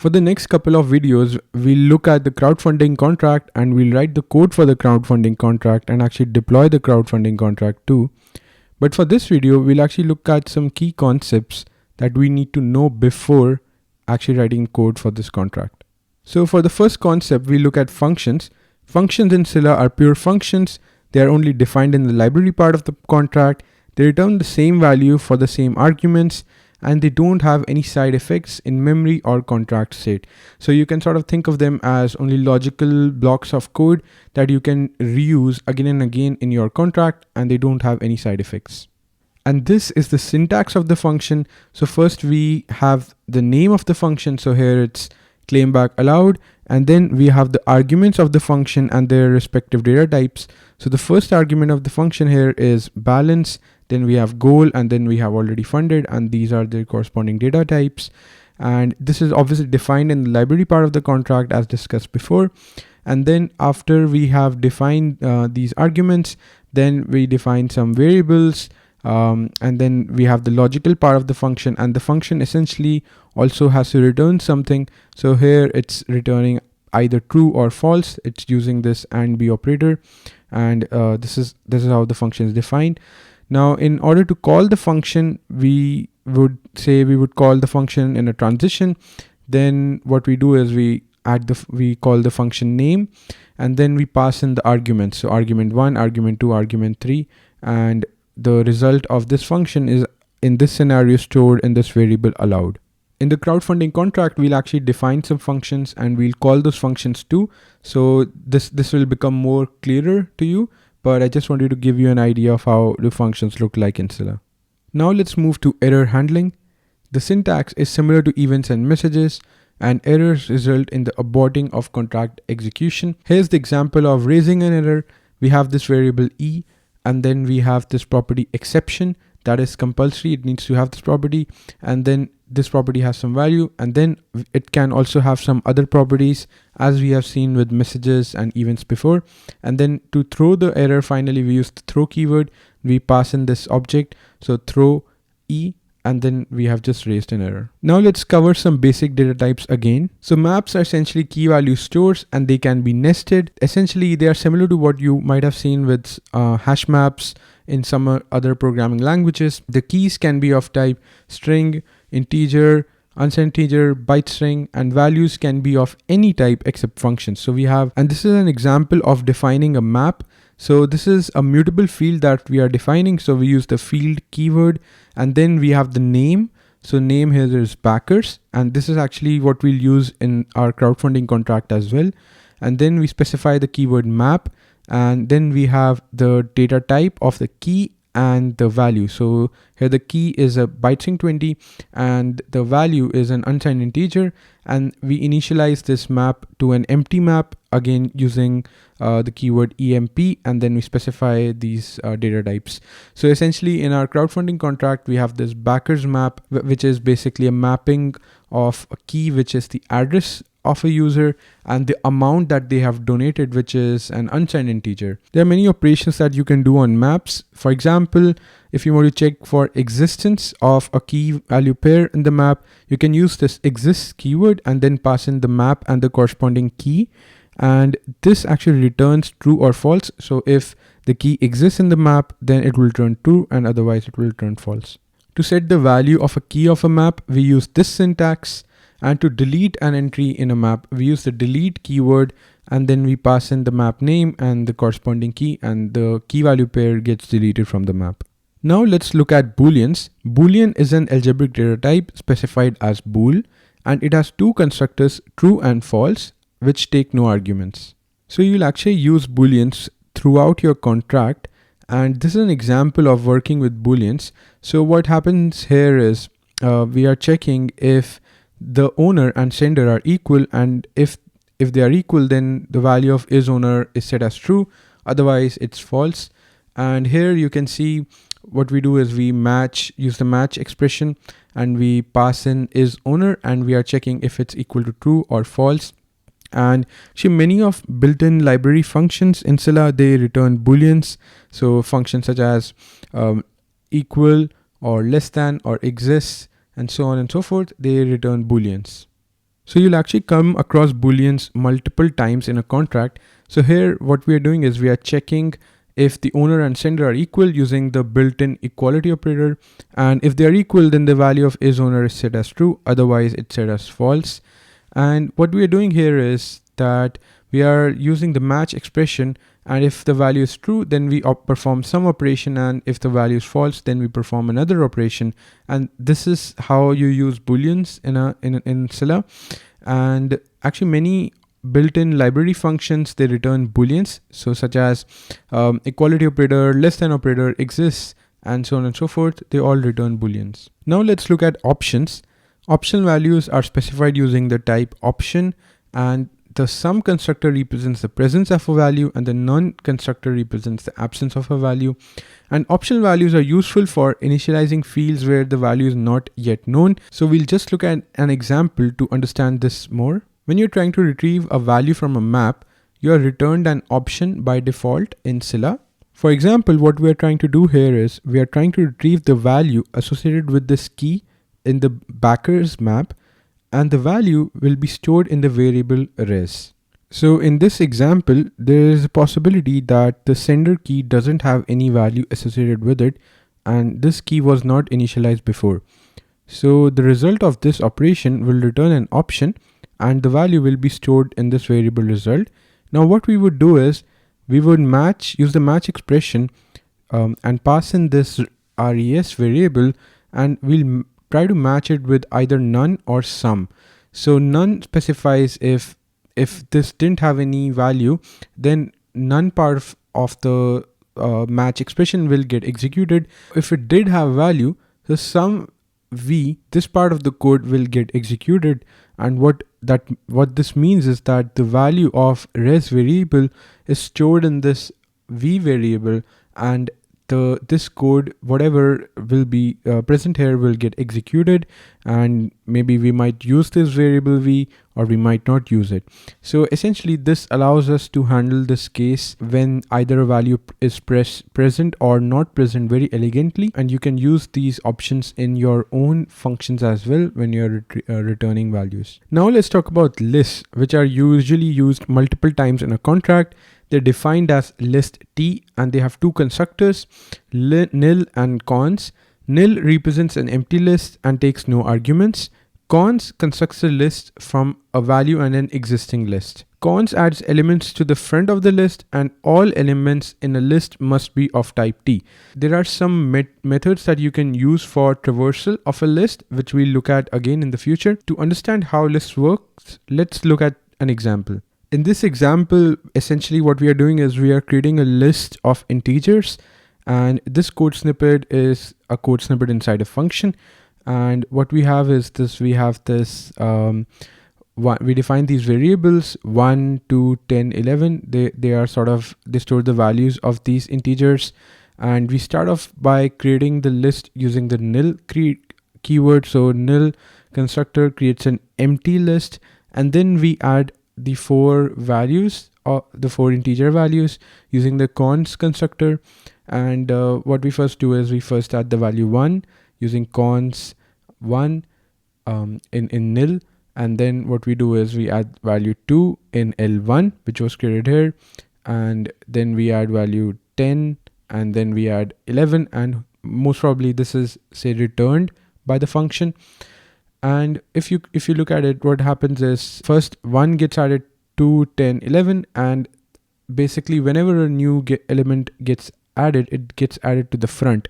For the next couple of videos, we'll look at the crowdfunding contract and we'll write the code for the crowdfunding contract and actually deploy the crowdfunding contract too. But for this video, we'll actually look at some key concepts that we need to know before actually writing code for this contract. So for the first concept, we look at functions. Functions in Scilla are pure functions. They are only defined in the library part of the contract. They return the same value for the same arguments, and they don't have any side effects in memory or contract state. So you can sort of think of them as only logical blocks of code that you can reuse again and again in your contract, and they don't have any side effects. And this is the syntax of the function. So first we have the name of the function. So here it's claim back allowed. And then we have the arguments of the function and their respective data types. So the first argument of the function here is balance. Then we have goal, and then we have already funded, and these are the corresponding data types. And this is obviously defined in the library part of the contract as discussed before. And then after we have defined these arguments, then we define some variables. And then we have the logical part of the function, and the function essentially also has to return something. So here it's returning either true or false. It's using this AND B operator, and this is how the function is defined. Now, in order to call the function, we would call the function in a transition. Then what we do is we call the function name, and then we pass in the arguments. So argument 1, argument 2, argument 3, and the result of this function is in this scenario stored in this variable allowed. In the crowdfunding contract, we'll actually define some functions and we'll call those functions too. So this will become more clearer to you, but I just wanted to give you an idea of how the functions look like in Scilla. Now let's move to error handling. The syntax is similar to events and messages, and errors result in the aborting of contract execution. Here's the example of raising an error. We have this variable e, and then we have this property exception that is compulsory. It needs to have this property, and then this property has some value, and then it can also have some other properties as we have seen with messages and events before. And then to throw the error, finally we use the throw keyword. We pass in this object, so throw e, and then we have just raised an error. Now let's cover some basic data types again. So maps are essentially key value stores, and they can be nested. Essentially they are similar to what you might have seen with hash maps in some other programming languages. The keys can be of type string, integer, unsigned integer, byte string, and values can be of any type except functions. So we have, and this is an example of defining a map. So this is a mutable field that we are defining. So we use the field keyword, and then we have the name. So name here is backers, and this is actually what we'll use in our crowdfunding contract as well. And then we specify the keyword map, and then we have the data type of the key and the value. So here the key is a byte string 20 and the value is an unsigned integer, and we initialize this map to an empty map again using the keyword emp, and then we specify these data types. So essentially in our crowdfunding contract we have this backers map, which is basically a mapping of a key, which is the address of a user, and the amount that they have donated, which is an unsigned integer. There are many operations that you can do on maps. For example, if you want to check for existence of a key value pair in the map, you can use this exists keyword and then pass in the map and the corresponding key, and this actually returns true or false. So if the key exists in the map, then it will return true, and otherwise it will return false. To set the value of a key of a map, we use this syntax. And to delete an entry in a map, we use the delete keyword, and then we pass in the map name and the corresponding key, and the key value pair gets deleted from the map. Now let's look at booleans. Boolean is an algebraic data type specified as bool, and it has two constructors, true and false, which take no arguments. So you'll actually use booleans throughout your contract, and this is an example of working with booleans. So what happens here is we are checking if the owner and sender are equal, and if they are equal, then the value of isOwner is set as true, otherwise it's false. And here you can see what we do is we use the match expression, and we pass in isOwner, and we are checking if it's equal to true or false. And see, many of built-in library functions in Scilla, they return booleans. So functions such as equal or less than or exists and so on and so forth, they return booleans. So you'll actually come across booleans multiple times in a contract. So here what we are doing is we are checking if the owner and sender are equal using the built-in equality operator, and if they are equal then the value of isOwner is set as true, otherwise it's set as false. And what we are doing here is that we are using the match expression, and if the value is true then we perform some operation, and if the value is false then we perform another operation. And this is how you use booleans in Scilla. And actually many built-in library functions, they return booleans, so such as equality operator, less than operator, exists, and so on and so forth. They all return booleans. Now let's look at options. Optional values are specified using the type option, and the sum constructor represents the presence of a value and the none constructor represents the absence of a value. And optional values are useful for initializing fields where the value is not yet known. So we'll just look at an example to understand this more. When you're trying to retrieve a value from a map, you are returned an option by default in Scilla. For example, what we are trying to do here is we are trying to retrieve the value associated with this key in the backers map, and the value will be stored in the variable res. So in this example, there is a possibility that the sender key doesn't have any value associated with it, and this key was not initialized before. So the result of this operation will return an option, and the value will be stored in this variable result. Now what we would do is we would use the match expression and pass in this res variable, and we'll try to match it with either none or sum. So none specifies if this didn't have any value, then none part of the match expression will get executed. If it did have value, the sum v, this part of the code will get executed. And what this means is that the value of res variable is stored in this v variable, and this code, whatever will be present here, will get executed, and maybe we might use this variable v or we might not use it. So essentially this allows us to handle this case when either a value is present or not present very elegantly, and you can use these options in your own functions as well when you're returning values. Now let's talk about lists, which are usually used multiple times in a contract. They're defined as list T, and they have two constructors, nil and cons. Nil represents an empty list and takes no arguments. Cons constructs a list from a value and an existing list. Cons adds elements to the front of the list, and all elements in a list must be of type T. There are some methods that you can use for traversal of a list, which we'll look at again in the future. To understand how lists works, let's look at an example. In this example, essentially what we are doing is we are creating a list of integers, and this code snippet is a code snippet inside a function. And what we have is this, we define these variables 1, 2, 10, 11. They store the values of these integers, and we start off by creating the list using the nil keyword. So nil constructor creates an empty list, and then we add the four values, or the four integer values, using the cons constructor. And what we first do is we first add the value 1 using cons 1 in nil, and then what we do is we add value 2 in L1, which was created here, and then we add value 10, and then we add 11, and most probably this is, say, returned by the function. And if you look at it, what happens is first 1 gets added, 2, 10, 11, and basically whenever a new element gets added, it gets added to the front.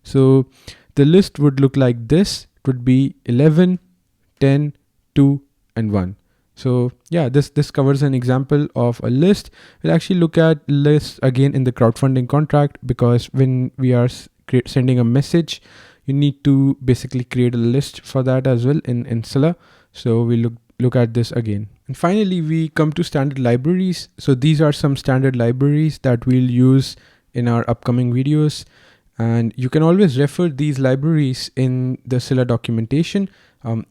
So the list would look like this. It would be 11, 10, 2, and 1. So yeah, this covers an example of a list. We'll actually look at lists again in the crowdfunding contract, because when we are sending a message, you need to basically create a list for that as well in Scilla. So we'll look at this again. And finally, we come to standard libraries. So these are some standard libraries that we'll use in our upcoming videos. And you can always refer these libraries in the Scilla documentation,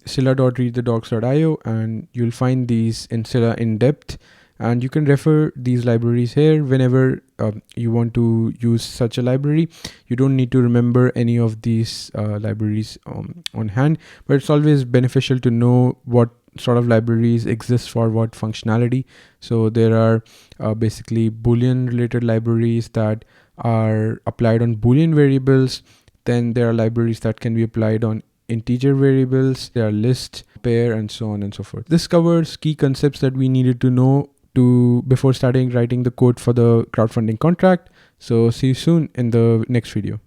scilla.readthedocs.io, and you'll find these in Scilla in depth. And you can refer these libraries here whenever you want to use such a library. You don't need to remember any of these libraries on hand, but it's always beneficial to know what sort of libraries exist for what functionality. So there are basically Boolean related libraries that are applied on Boolean variables. Then there are libraries that can be applied on integer variables. There are list, pair, and so on and so forth. This covers key concepts that we needed to know before starting writing the code for the crowdfunding contract. So see you soon in the next video.